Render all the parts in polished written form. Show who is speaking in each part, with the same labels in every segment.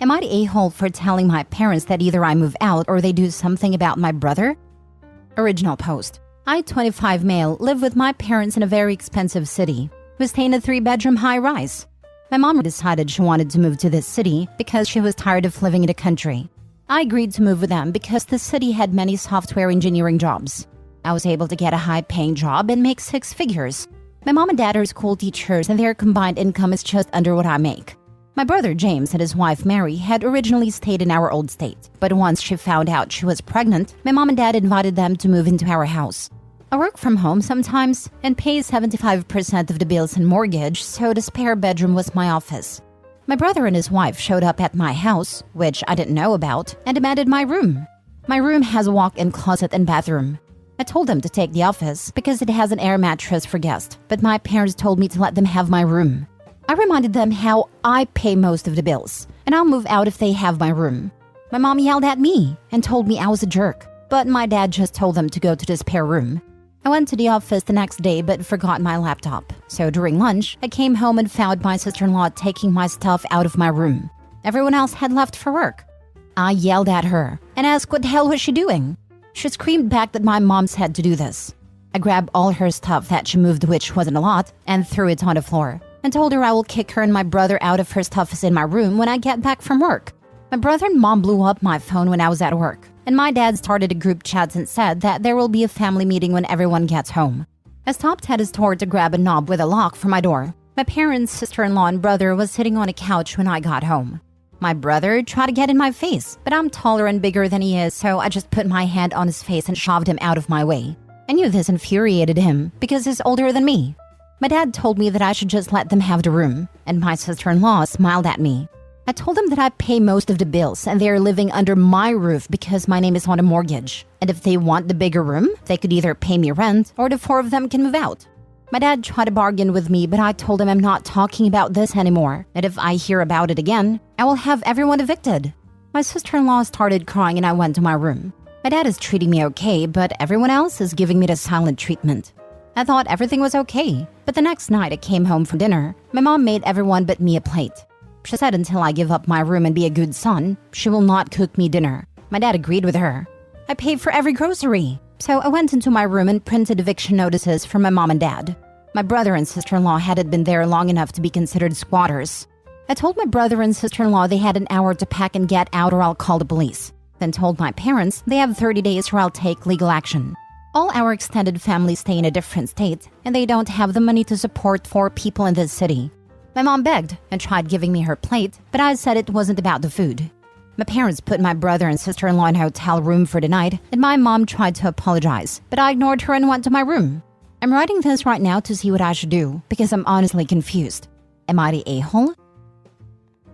Speaker 1: Am I the a-hole for telling my parents that either I move out or they do something about my brother? Original post. I, 25 male, live with my parents in a very expensive city. We stay in a 3-bedroom high-rise. My mom decided she wanted to move to this city because she was tired of living in the country. I agreed to move with them because the city had many software engineering jobs. I was able to get a high-paying job and make 6 figures. My mom and dad are school teachers and their combined income is just under what I make. My brother James and his wife Mary had originally stayed in our old state, but once she found out she was pregnant, my mom and dad invited them to move into our house. I work from home sometimes and pay 75% of the bills and mortgage, so the spare bedroom was my office. My brother and his wife showed up at my house, which I didn't know about, and demanded my room. My room has a walk-in closet and bathroom. I told them to take the office because it has an air mattress for guests, but my parents told me to let them have my room. I reminded them how I pay most of the bills, and I'll move out if they have my room. My mom yelled at me and told me I was a jerk, but my dad just told them to go to the spare room. I went to the office the next day but forgot my laptop, so during lunch, I came home and found my sister-in-law taking my stuff out of my room. Everyone else had left for work. I yelled at her and asked what the hell was she doing. She screamed back that my mom said to do this. I grabbed all her stuff that she moved, which wasn't a lot, and threw it on the floor, and told her I will kick her and my brother out of her stuff in my room when I get back from work. My brother and mom blew up my phone when I was at work, and my dad started a group chat and said that there will be a family meeting when everyone gets home. I stopped at his door to grab a knob with a lock for my door. My parents, sister-in-law, and brother was sitting on a couch when I got home. My brother tried to get in my face, but I'm taller and bigger than he is, so I just put my hand on his face and shoved him out of my way. I knew this infuriated him because he's older than me. My dad told me that I should just let them have the room, and my sister-in-law smiled at me. I told them that I pay most of the bills and they are living under my roof because my name is on a mortgage. And if they want the bigger room, they could either pay me rent or the 4 of them can move out. My dad tried to bargain with me, but I told him I'm not talking about this anymore, and if I hear about it again, I will have everyone evicted. My sister-in-law started crying and I went to my room. My dad is treating me okay, but everyone else is giving me the silent treatment. I thought everything was okay, but the next night I came home from dinner. My mom made everyone but me a plate. She said until I give up my room and be a good son, she will not cook me dinner. My dad agreed with her. I paid for every grocery, so I went into my room and printed eviction notices for my mom and dad. My brother and sister-in-law hadn't been there long enough to be considered squatters. I told my brother and sister-in-law they had an hour to pack and get out or I'll call the police. Then told my parents they have 30 days or I'll take legal action. All our extended family stay in a different state, and they don't have the money to support 4 people in this city. My mom begged and tried giving me her plate, but I said it wasn't about the food. My parents put my brother and sister-in-law in a hotel room for the night, and my mom tried to apologize, but I ignored her and went to my room. I'm writing this right now to see what I should do, because I'm honestly confused. Am I the a-hole?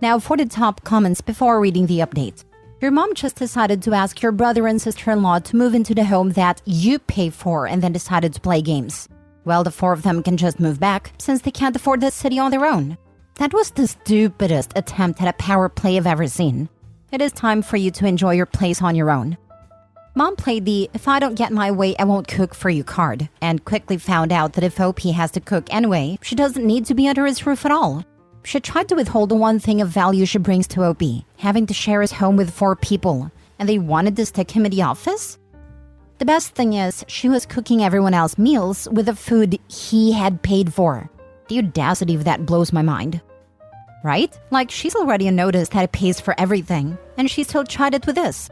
Speaker 1: Now for the top comments before reading the update. Your mom just decided to ask your brother and sister-in-law to move into the home that you pay for and then decided to play games. Well, the 4 of them can just move back since they can't afford this city on their own. That was the stupidest attempt at a power play I've ever seen. It is time for you to enjoy your place on your own. Mom played the "if I don't get my way, I won't cook for you" card and quickly found out that if OP has to cook anyway, she doesn't need to be under his roof at all. She tried to withhold the one thing of value she brings to OP, having to share his home with 4 people, and they wanted to stick him in the office? The best thing is, she was cooking everyone else's meals with the food he had paid for. The audacity of that blows my mind. Right? Like, she's already noticed that it pays for everything, and she still tried it with this.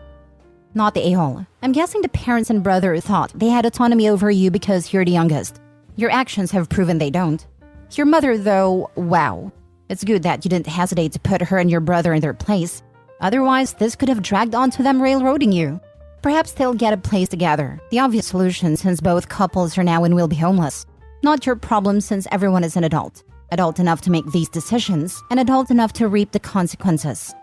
Speaker 1: Not the a-hole. I'm guessing the parents and brother thought they had autonomy over you because you're the youngest. Your actions have proven they don't. Your mother, though, wow. It's good that you didn't hesitate to put her and your brother in their place. Otherwise, this could have dragged on to them railroading you. Perhaps they'll get a place together. The obvious solution since both couples are now and will be homeless. Not your problem since everyone is an adult. Adult enough to make these decisions, and adult enough to reap the consequences.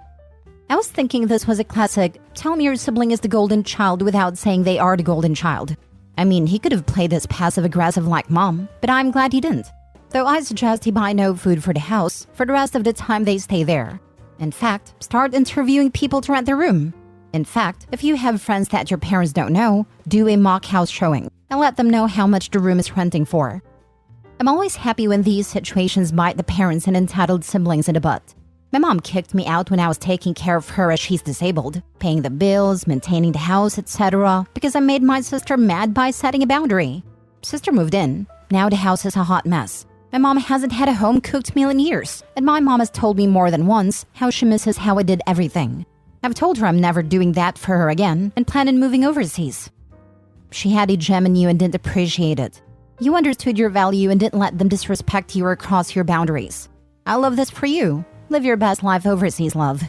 Speaker 1: I was thinking this was a classic, tell me your sibling is the golden child without saying they are the golden child. I mean, he could have played this passive-aggressive like mom, but I'm glad he didn't. Though I suggest he buy no food for the house for the rest of the time they stay there. In fact, start interviewing people to rent their room. In fact, if you have friends that your parents don't know, do a mock house showing and let them know how much the room is renting for. I'm always happy when these situations bite the parents and entitled siblings in the butt. My mom kicked me out when I was taking care of her as she's disabled, paying the bills, maintaining the house, etc. because I made my sister mad by setting a boundary. Sister moved in. Now the house is a hot mess. My mom hasn't had a home-cooked meal in years, and my mom has told me more than once how she misses how I did everything. I've told her I'm never doing that for her again and plan on moving overseas. She had a gem in you and didn't appreciate it. You understood your value and didn't let them disrespect you or cross your boundaries. I love this for you. Live your best life overseas, love.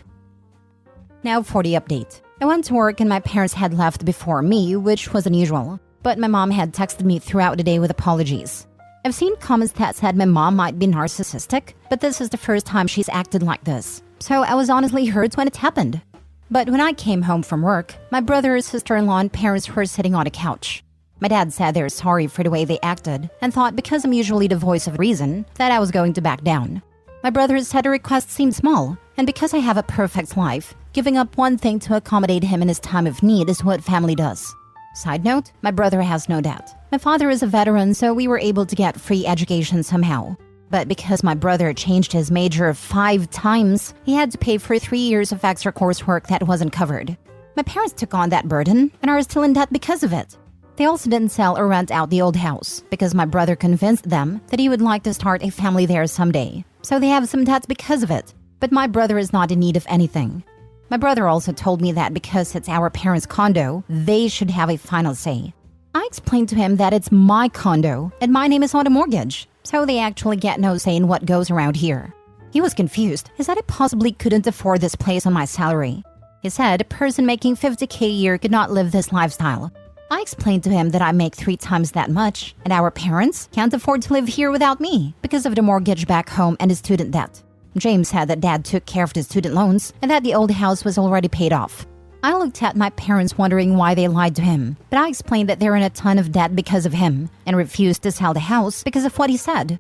Speaker 1: Now for the update. I went to work and my parents had left before me, which was unusual. But my mom had texted me throughout the day with apologies. I've seen comments that said my mom might be narcissistic, but this is the first time she's acted like this. So I was honestly hurt when it happened. But when I came home from work, my brother, sister-in-law, and parents were sitting on a couch. My dad said they're sorry for the way they acted and thought because I'm usually the voice of reason that I was going to back down. My brother said the request seemed small, and because I have a perfect life, giving up one thing to accommodate him in his time of need is what family does. Side note, my brother has no debt. My father is a veteran, so we were able to get free education somehow. But because my brother changed his major 5 times, he had to pay for 3 years of extra coursework that wasn't covered. My parents took on that burden and are still in debt because of it. They also didn't sell or rent out the old house because my brother convinced them that he would like to start a family there someday. So they have some debt because of it. But my brother is not in need of anything. My brother also told me that because it's our parents' condo, they should have a final say. I explained to him that it's my condo and my name is on the mortgage, so they actually get no say in what goes around here. He was confused. He said I possibly couldn't afford this place on my salary. He said a person making $50K a year could not live this lifestyle. I explained to him that I make 3 times that much, and our parents can't afford to live here without me because of the mortgage back home and the student debt. James said that Dad took care of the student loans and that the old house was already paid off. I looked at my parents wondering why they lied to him, but I explained that they're in a ton of debt because of him and refused to sell the house because of what he said.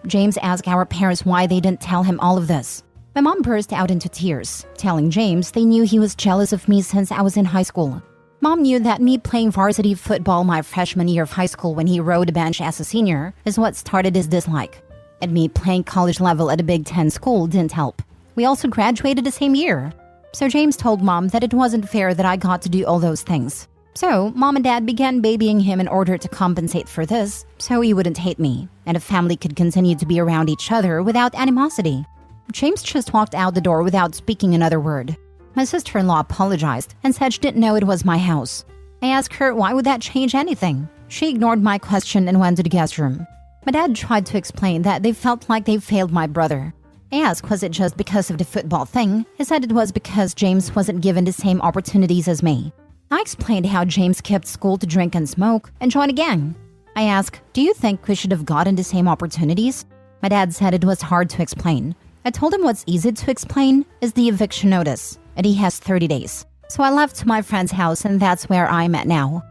Speaker 1: James asked our parents why they didn't tell him all of this. My mom burst out into tears, telling James they knew he was jealous of me since I was in high school. Mom knew that me playing varsity football my freshman year of high school when he rode a bench as a senior is what started his dislike. And me playing college level at a Big Ten school didn't help. We also graduated the same year. So James told Mom that it wasn't fair that I got to do all those things. So Mom and Dad began babying him in order to compensate for this, so he wouldn't hate me, and a family could continue to be around each other without animosity. James just walked out the door without speaking another word. My sister-in-law apologized and said she didn't know it was my house. I asked her why would that change anything. She ignored my question and went to the guest room. My dad tried to explain that they felt like they failed my brother. I asked was it just because of the football thing. He said it was because James wasn't given the same opportunities as me. I explained how James skipped school to drink and smoke and join a gang. I asked, do you think we should have gotten the same opportunities? My dad said it was hard to explain. I told him what's easy to explain is the eviction notice, and he has 30 days. So I left to my friend's house and that's where I'm at now.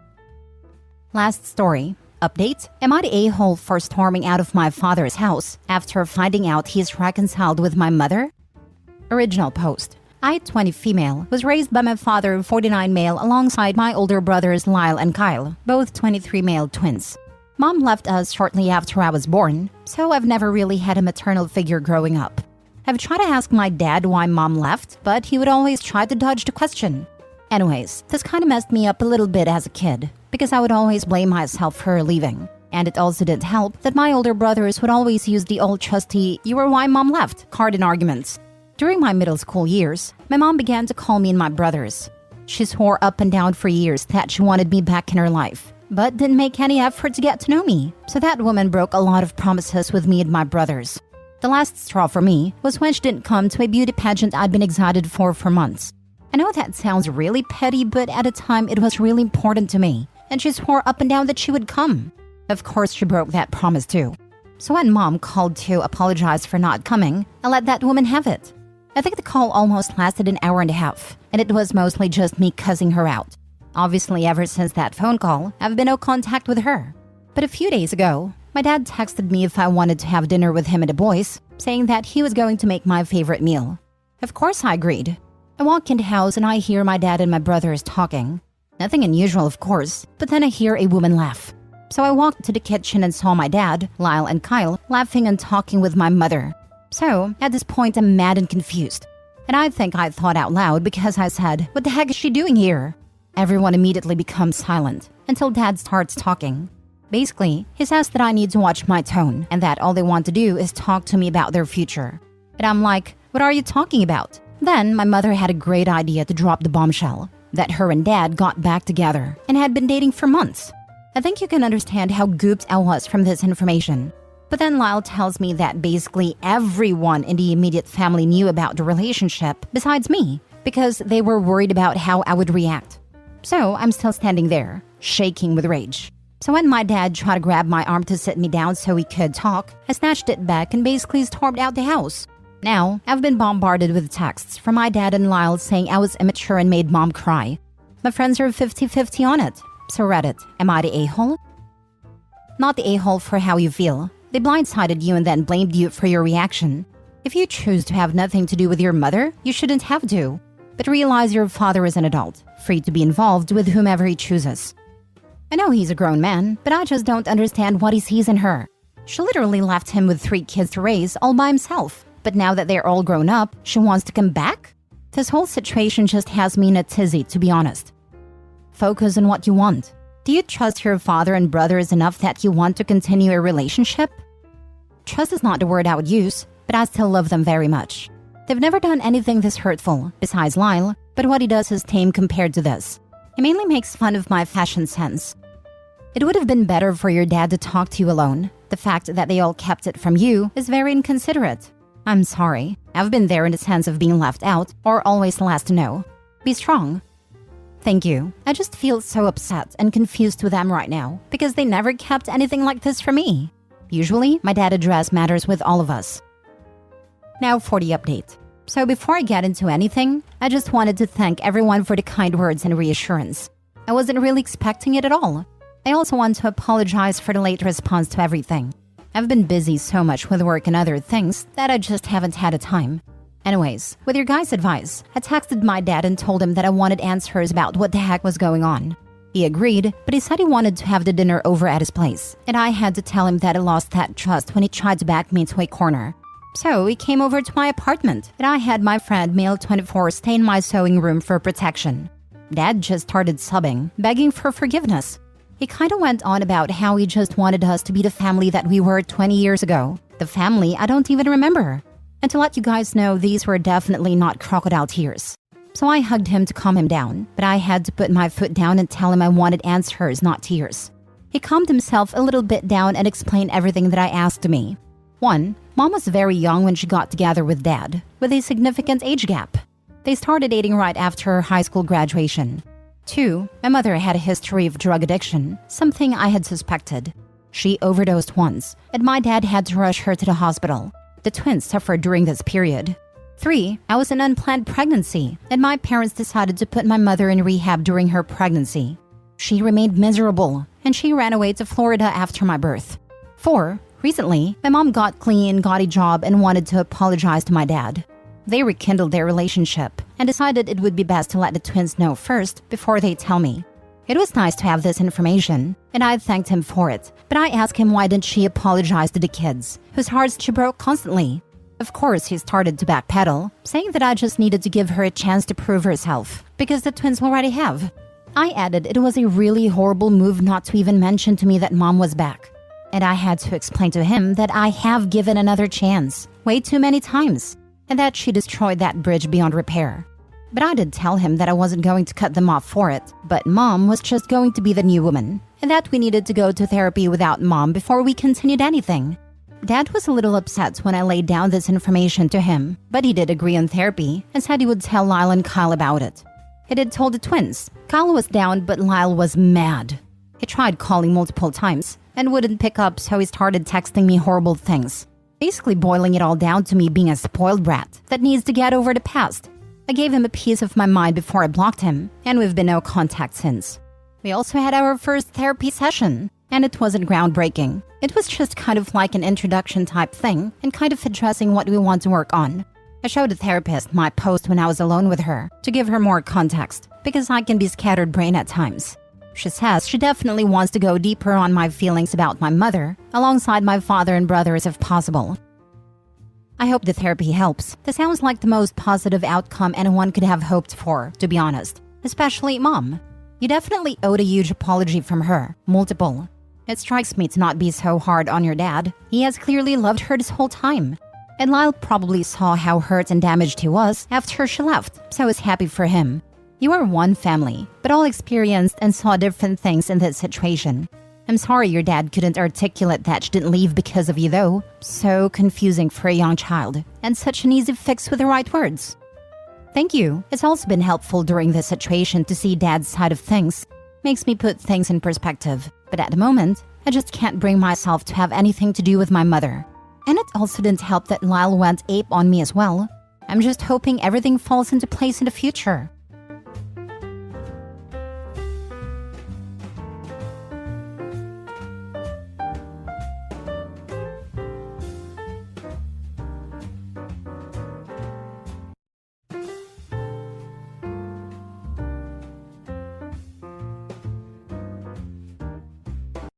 Speaker 1: Last story. Update, am I the a-hole for storming out of my father's house after finding out he's reconciled with my mother? Original post. I, 20 female, was raised by my father, 49 male, alongside my older brothers Lyle and Kyle, both 23 male twins. Mom left us shortly after I was born, so I've never really had a maternal figure growing up. I've tried to ask my dad why Mom left, but he would always try to dodge the question. Anyways, this kind of messed me up a little bit as a kid, because I would always blame myself for her leaving. And it also didn't help that my older brothers would always use the old trusty "you were why Mom left" card in arguments. During my middle school years, my mom began to call me and my brothers. She swore up and down for years that she wanted me back in her life, but didn't make any effort to get to know me. So that woman broke a lot of promises with me and my brothers. The last straw for me was when she didn't come to a beauty pageant I'd been excited for months. I know that sounds really petty, but at the time it was really important to me, and she swore up and down that she would come. Of course, she broke that promise too. So when Mom called to apologize for not coming, I let that woman have it. I think the call almost lasted an hour and a half, and it was mostly just me cussing her out. Obviously, ever since that phone call, I've been no contact with her. But a few days ago, my dad texted me if I wanted to have dinner with him and the boys, saying that he was going to make my favorite meal. Of course, I agreed. I walk in the house and I hear my dad and my brothers talking. Nothing unusual, of course, but then I hear a woman laugh. So I walked to the kitchen and saw my dad, Lyle, and Kyle laughing and talking with my mother. So at this point, I'm mad and confused. And I think I thought out loud because I said, "What the heck is she doing here?" Everyone immediately becomes silent until Dad starts talking. Basically, he says that I need to watch my tone and that all they want to do is talk to me about their future. And I'm like, "What are you talking about?" Then my mother had a great idea to drop the bombshell that her and Dad got back together and had been dating for months. I think you can understand how gooped I was from this information. But then Lyle tells me that basically everyone in the immediate family knew about the relationship besides me because they were worried about how I would react. So I'm still standing there, shaking with rage. So when my dad tried to grab my arm to sit me down so we could talk, I snatched it back and basically stormed out the house. Now, I've been bombarded with texts from my dad and Lyle saying I was immature and made mom cry. My friends are 50-50 on it. So Reddit, am I the a-hole? Not the a-hole for how you feel. They blindsided you and then blamed you for your reaction. If you choose to have nothing to do with your mother, you shouldn't have to. But realize your father is an adult, free to be involved with whomever he chooses. I know he's a grown man, but I just don't understand what he sees in her. She literally left him with 3 kids to raise all by himself. But now that they're all grown up, she wants to come back? This whole situation just has me in a tizzy, to be honest. Focus on what you want. Do you trust your father and brothers enough that you want to continue a relationship? Trust is not the word I would use, but I still love them very much. They've never done anything this hurtful, besides Lyle, but what he does is tame compared to this. He mainly makes fun of my fashion sense. It would have been better for your dad to talk to you alone. The fact that they all kept it from you is very inconsiderate. I'm sorry. I've been there in the sense of being left out or always the last to know. Be strong. Thank you. I just feel so upset and confused with them right now because they never kept anything like this from me. Usually, my dad addressed matters with all of us. Now for the update. So before I get into anything, I just wanted to thank everyone for the kind words and reassurance. I wasn't really expecting it at all. I also want to apologize for the late response to everything. I've been busy so much with work and other things that I just haven't had a time. Anyways, with your guys' advice, I texted my dad and told him that I wanted answers about what the heck was going on. He agreed, but he said he wanted to have the dinner over at his place, and I had to tell him that I lost that trust when he tried to back me into a corner. So he came over to my apartment, and I had my friend Male24 stay in my sewing room for protection. Dad just started sobbing, begging for forgiveness. He kinda went on about how he just wanted us to be the family that we were 20 years ago. The family I don't even remember. And to let you guys know, these were definitely not crocodile tears. So I hugged him to calm him down, but I had to put my foot down and tell him I wanted answers, not tears. He calmed himself a little bit down and explained everything that I asked of me. 1. Mom was very young when she got together with Dad, with a significant age gap. They started dating right after her high school graduation. 2. My mother had a history of drug addiction, something I had suspected. She overdosed once, and my dad had to rush her to the hospital. The twins suffered during this period. 3. I was an unplanned pregnancy, and my parents decided to put my mother in rehab during her pregnancy. She remained miserable, and she ran away to Florida after my birth. 4. Recently, my mom got clean, got a job, and wanted to apologize to my dad. They rekindled their relationship and decided it would be best to let the twins know first before they tell me. It was nice to have this information, and I thanked him for it, but I asked him why didn't she apologize to the kids, whose hearts she broke constantly. Of course, he started to backpedal, saying that I just needed to give her a chance to prove herself, because the twins already have. I added it was a really horrible move not to even mention to me that mom was back. And I had to explain to him that I have given another chance, way too many times, and that she destroyed that bridge beyond repair. But I did tell him that I wasn't going to cut them off for it, but mom was just going to be the new woman, and that we needed to go to therapy without mom before we continued anything. Dad was a little upset when I laid down this information to him, but he did agree on therapy and said he would tell Lyle and Kyle about it. He did told the twins. Kyle was down, but Lyle was mad. He tried calling multiple times and wouldn't pick up, so he started texting me horrible things, basically boiling it all down to me being a spoiled brat that needs to get over the past. I gave him a piece of my mind before I blocked him, and we've been no contact since. We also had our first therapy session, and it wasn't groundbreaking. It was just kind of like an introduction type thing and kind of addressing what we want to work on. I showed the therapist my post when I was alone with her to give her more context, because I can be scattered brain at times. She says she definitely wants to go deeper on my feelings about my mother, alongside my father and brothers if possible. I hope the therapy helps. This sounds like the most positive outcome anyone could have hoped for, to be honest. Especially Mom. You definitely owed a huge apology from her. Multiple. It strikes me to not be so hard on your dad. He has clearly loved her this whole time. And Lyle probably saw how hurt and damaged he was after she left, so is happy for him. You are one family, but all experienced and saw different things in this situation. I'm sorry your dad couldn't articulate that she didn't leave because of you though. So confusing for a young child, and such an easy fix with the right words. Thank you. It's also been helpful during this situation to see Dad's side of things. Makes me put things in perspective. But at the moment, I just can't bring myself to have anything to do with my mother. And it also didn't help that Lyle went ape on me as well. I'm just hoping everything falls into place in the future.